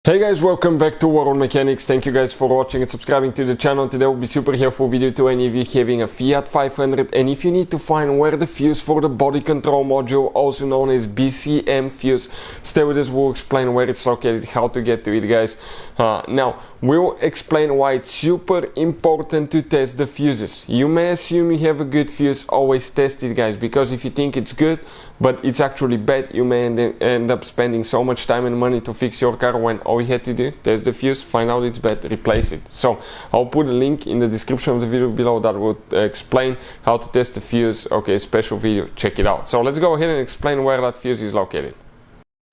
Hey guys, welcome back to World Mechanics. Thank you guys for watching and subscribing to the channel. Today will be super helpful video to any of you having a Fiat 500, and if you need to find where the fuse for the body control module, also known as BCM fuse, stay with us. We'll explain where it's located, how to get to it, guys. Now we'll explain why it's super important to test the fuses. You may assume you have a good fuse. Always test it, guys, because if you think it's good but it's actually bad, you may end up spending so much time and money to fix your car when all you had to do, test the fuse, find out it's bad, replace it. So I'll put a link in the description of the video below that will explain how to test the fuse. Okay, special video, check it out. So let's go ahead and explain where that fuse is located.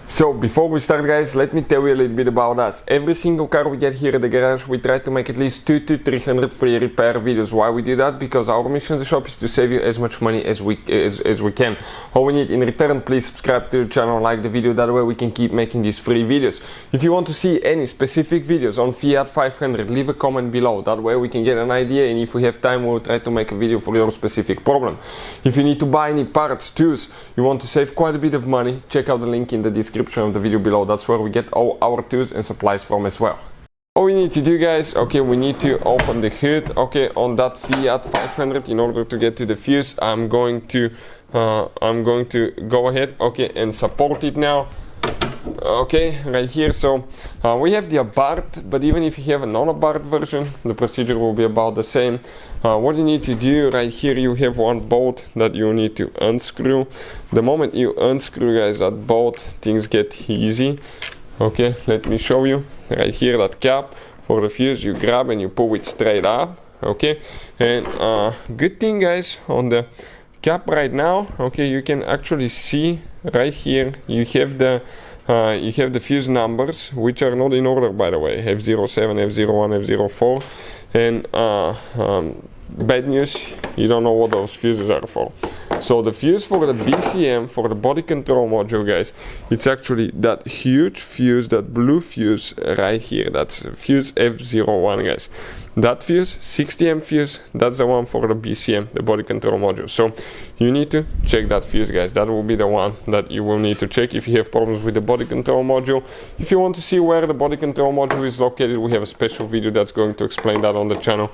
So before we start, guys, let me tell you a little bit about us. Every single car we get here at the garage, we try to make at least 200 to 300 free repair videos. Why we do that? Because our mission in the shop is to save you as much money as we can. All we need in return, please subscribe to the channel, like the video, that way we can keep making these free videos. If you want to see any specific videos on Fiat 500, leave a comment below, that way we can get an idea, and if we have time we'll try to make a video for your specific problem. If you need to buy any parts, tools, you want to save quite a bit of money, check out the link in the description of the video below. That's where we get all our tools and supplies from as well. All we need to do, guys, okay, we need to open the hood, okay, on that Fiat 500 in order to get to the fuse. I'm going to go ahead, okay, and support it now. Okay, right here. So we have the Abarth, but even if you have a non-Abarth version, the procedure will be about the same. What you need to do right here, you have one bolt that you need to unscrew. The moment you unscrew, guys, that bolt, things get easy. Okay, let me show you. Right here, that cap for the fuse, you grab and you pull it straight up. Okay, and good thing, guys, on the cap right now, okay, you can actually see right here you have the fuse numbers, which are not in order, by the way. F07, F01, F04, and bad news, you don't know what those fuses are for. So the fuse for the BCM, for the body control module, guys, it's actually that huge fuse, that blue fuse right here. That's fuse F01, guys. That fuse, 60 fuse, that's the one for the BCM, the body control module. So you need to check that fuse, guys. That will be the one that you will need to check if you have problems with the body control module. If you want to see where the body control module is located, we have a special video that's going to explain that on the channel.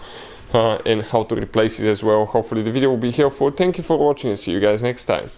And how to replace it as well. Hopefully the video will be helpful. Thank you for watching and see you guys next time.